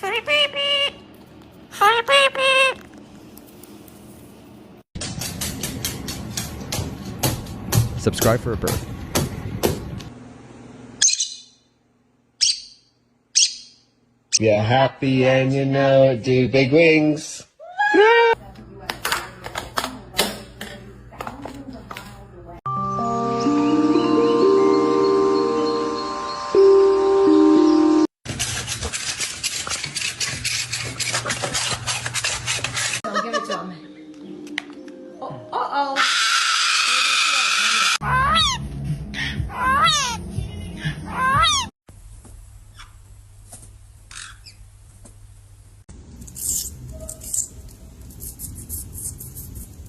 Hi, baby. Hi, baby. Subscribe for a bird. You're happy and you know it, do big wings.